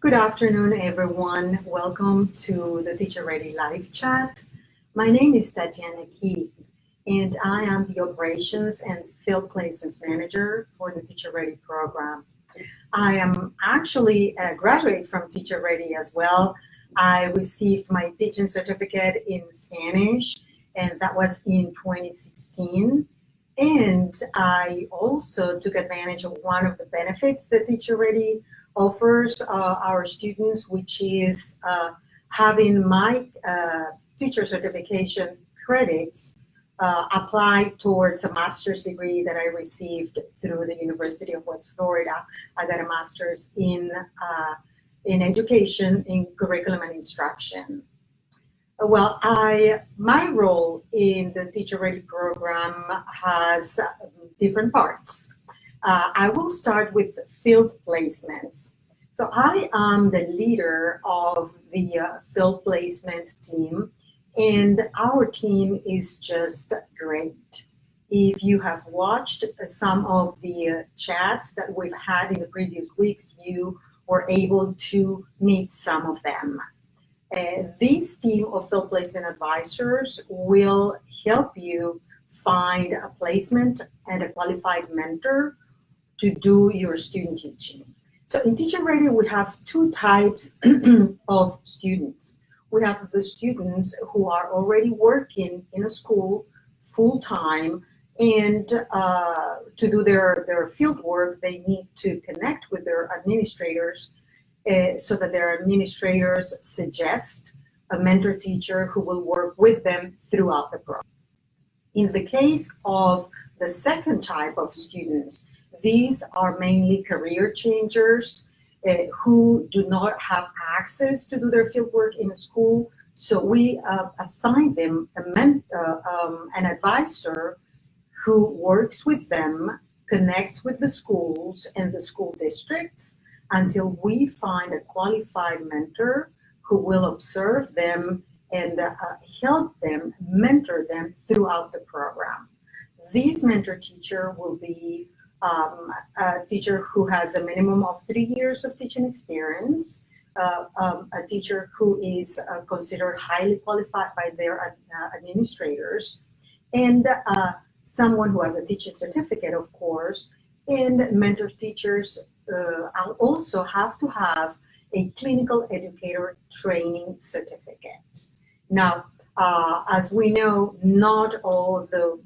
Good afternoon, everyone. Welcome to the TeacherReady live chat. My name is Tatiana Keith, and I am the Operations and Field Placements Manager for the TeacherReady program. I am actually a graduate from TeacherReady as well. I received my teaching certificate in Spanish, and that was in 2016. And I also took advantage of one of the benefits that TeacherReady offers our students, which is having my teacher certification credits applied towards a master's degree that I received through the University of West Florida. I got a master's in education, in curriculum and instruction. Well, my role in the TeacherReady program has different parts. I will start with field placements. So I am the leader of the field placements team, and our team is just great. If you have watched some of the chats that we've had in the previous weeks, you were able to meet some of them. This team of field placement advisors will help you find a placement and a qualified mentor to do your student teaching. So in TeacherReady, we have two types of students. We have the students who are already working in a school full-time, and to do their field work, they need to connect with their administrators so that their administrators suggest a mentor teacher who will work with them throughout the program. In the case of the second type of students, these are mainly career changers who do not have access to do their fieldwork in a school. So we assign them an advisor who works with them, connects with the schools and the school districts until we find a qualified mentor who will observe them and help them, mentor them throughout the program. This mentor teacher will be a teacher who has a minimum of 3 years of teaching experience, a teacher who is considered highly qualified by their administrators, and someone who has a teaching certificate, of course, and mentor teachers also have to have a clinical educator training certificate. Now, as we know, not all the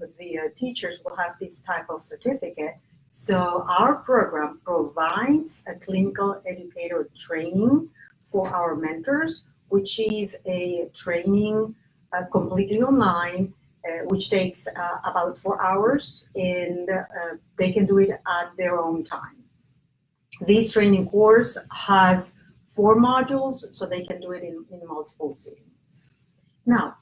teachers will have this type of certificate. So our program provides a clinical educator training for our mentors, which is a training completely online, which takes about 4 hours, and they can do it at their own time. This training course has 4 modules, so they can do it in multiple sittings. Now,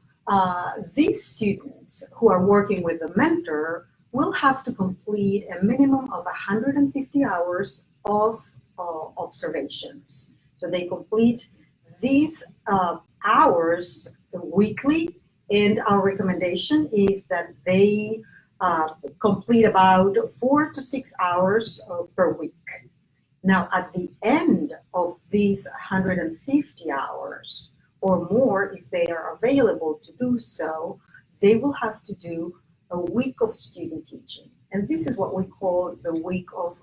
these students who are working with a mentor will have to complete a minimum of 150 hours of observations. So they complete these hours weekly, and our recommendation is that they complete about 4 to 6 hours per week. Now, at the end of these 150 hours or more, if they are available to do so, they will have to do a week of student teaching. And this is what we call the week of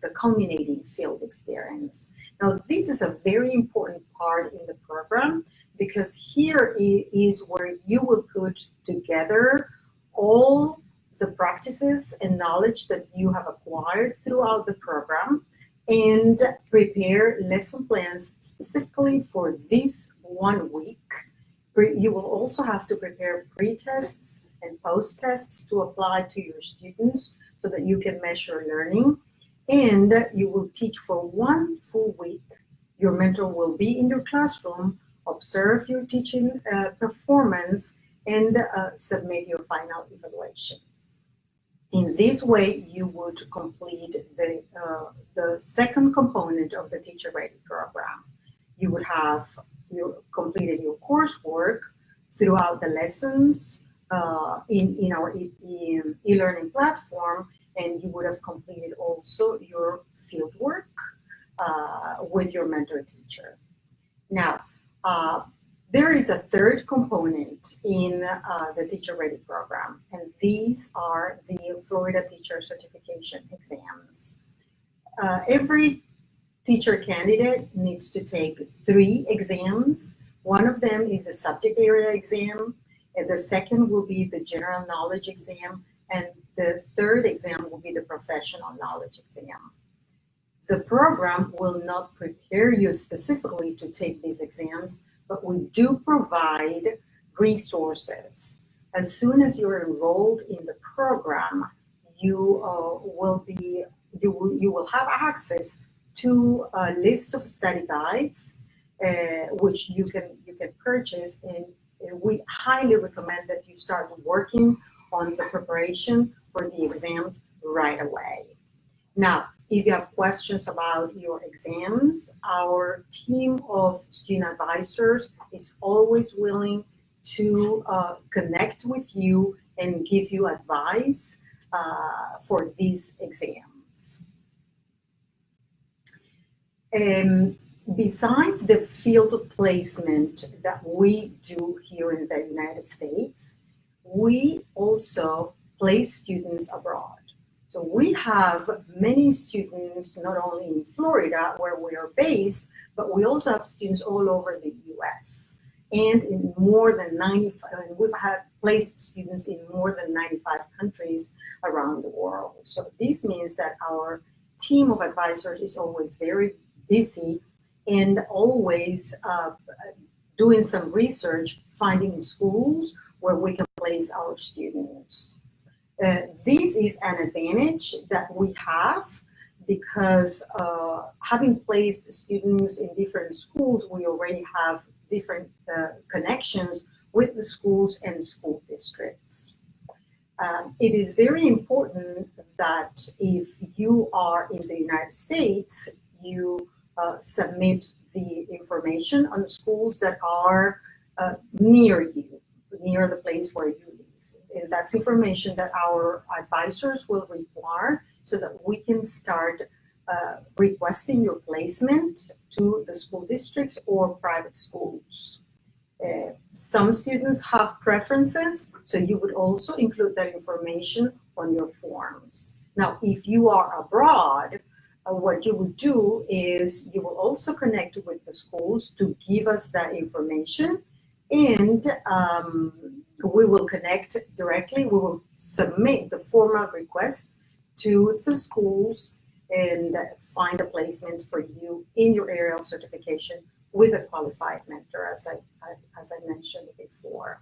the culminating field experience. Now, this is a very important part in the program because here is where you will put together all the practices and knowledge that you have acquired throughout the program and prepare lesson plans specifically for this 1 week. You will also have to prepare pre-tests and post-tests to apply to your students so that you can measure learning. And you will teach for 1 full week. Your mentor will be in your classroom, observe your teaching performance, and submit your final evaluation. In this way, you would complete the second component of the TeacherReady program. You would have completed your coursework throughout the lessons in our e-learning platform, and you would have completed also your field work. with your mentor teacher. Now, there is a third component in the TeacherReady program, and these are the Florida Teacher Certification exams. Every teacher candidate needs to take 3 exams. One of them is the subject area exam, and the second will be the general knowledge exam, and the third exam will be the professional knowledge exam. The program will not prepare you specifically to take these exams, but we do provide resources. As soon as you're enrolled in the program, you will have access to a list of study guides, which you can purchase, and we highly recommend that you start working on the preparation for the exams right away. Now, if you have questions about your exams, our team of student advisors is always willing to connect with you and give you advice for these exams. Besides the field placement that we do here in the United States, we also place students abroad. So we have many students, not only in Florida, where we are based, but we also have students all over the US. And in more than 95, we've had placed students in more than 95 countries around the world. So this means that our team of advisors is always very busy and always doing some research, finding schools where we can place our students. This is an advantage that we have because having placed students in different schools, we already have different connections with the schools and school districts. It is very important that if you are in the United States, you submit the information on schools that are near you, near the place where you live. And that's information that our advisors will require so that we can start requesting your placement to the school districts or private schools. Some students have preferences, so you would also include that information on your forms. Now, if you are abroad, what you would do is you will also connect with the schools to give us that information, and we will connect directly. We will submit the formal request to the schools and find a placement for you in your area of certification with a qualified mentor, as I mentioned before.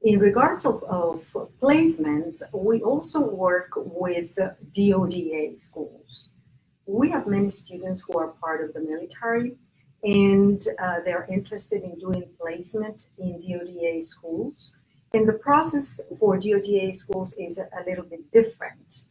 In regards of placement, we also work with DODA schools. We have many students who are part of the military, and they're interested in doing placement in DODA schools. And the process for DODA schools is a little bit different.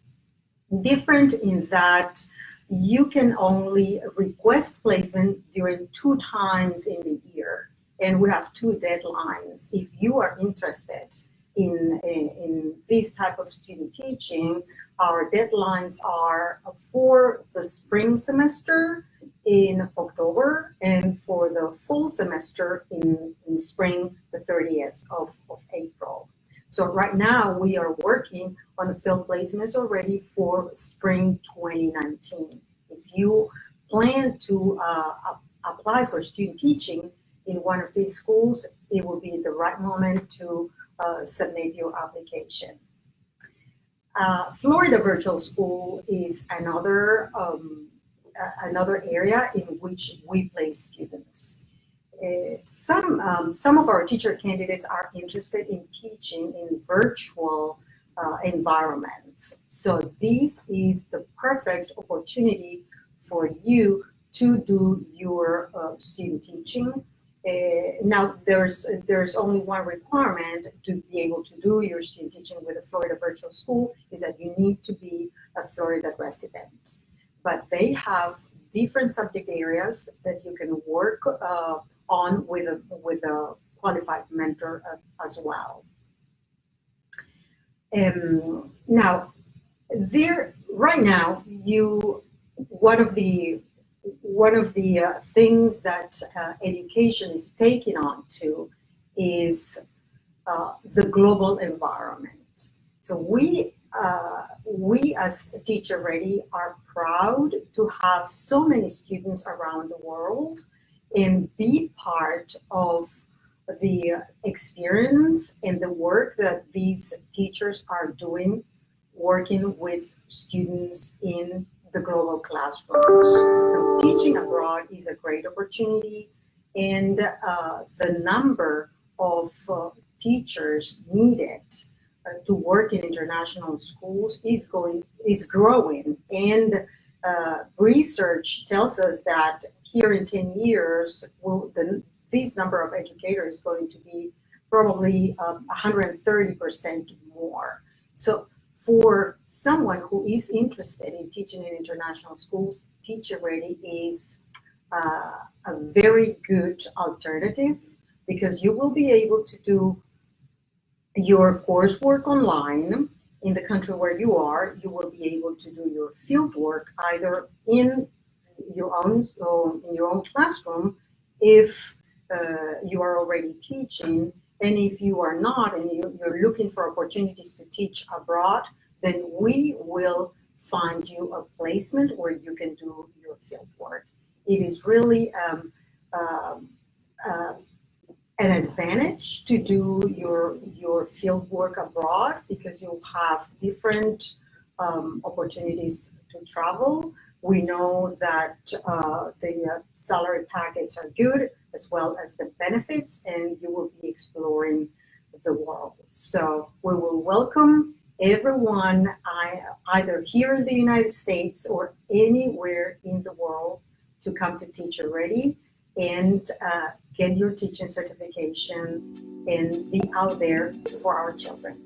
Different in that you can only request placement during 2 times in the year. And we have 2 deadlines. If you are interested in this type of student teaching, our deadlines are for the spring semester in October, and for the full semester in spring, the 30th of April. So right now we are working on the field placements already for spring 2019. If you plan to apply for student teaching in one of these schools, it will be the right moment to submit your application. Florida Virtual School is another area in which we place students. Some of our teacher candidates are interested in teaching in virtual environments. So this is the perfect opportunity for you to do your student teaching. Now, there's only one requirement to be able to do your student teaching with a Florida Virtual School, is that you need to be a Florida resident. But they have different subject areas that you can work on with a qualified mentor as well. Now, right now, one of the one of the things that education is taking on to is the global environment. So we as TeacherReady are proud to have so many students around the world and be part of the experience and the work that these teachers are doing working with students in the global classrooms. Now, teaching abroad is a great opportunity, and the number of teachers needed to work in international schools is growing, and research tells us that here in 10 years, this number of educators is going to be probably 130% more. So for someone who is interested in teaching in international schools, TeacherReady is a very good alternative because you will be able to do your coursework online in the country where you are. You will be able to do your field work either in your own classroom if you are already teaching, and if you are not and you're looking for opportunities to teach abroad, then we will find you a placement where you can do your field work. It is really an advantage to do your field work abroad because you'll have different opportunities to travel. We know that the salary packets are good as well as the benefits, and you will be exploring the world. So we will welcome everyone either here in the United States or anywhere in the world to come to TeacherReady and get your teaching certification and be out there for our children.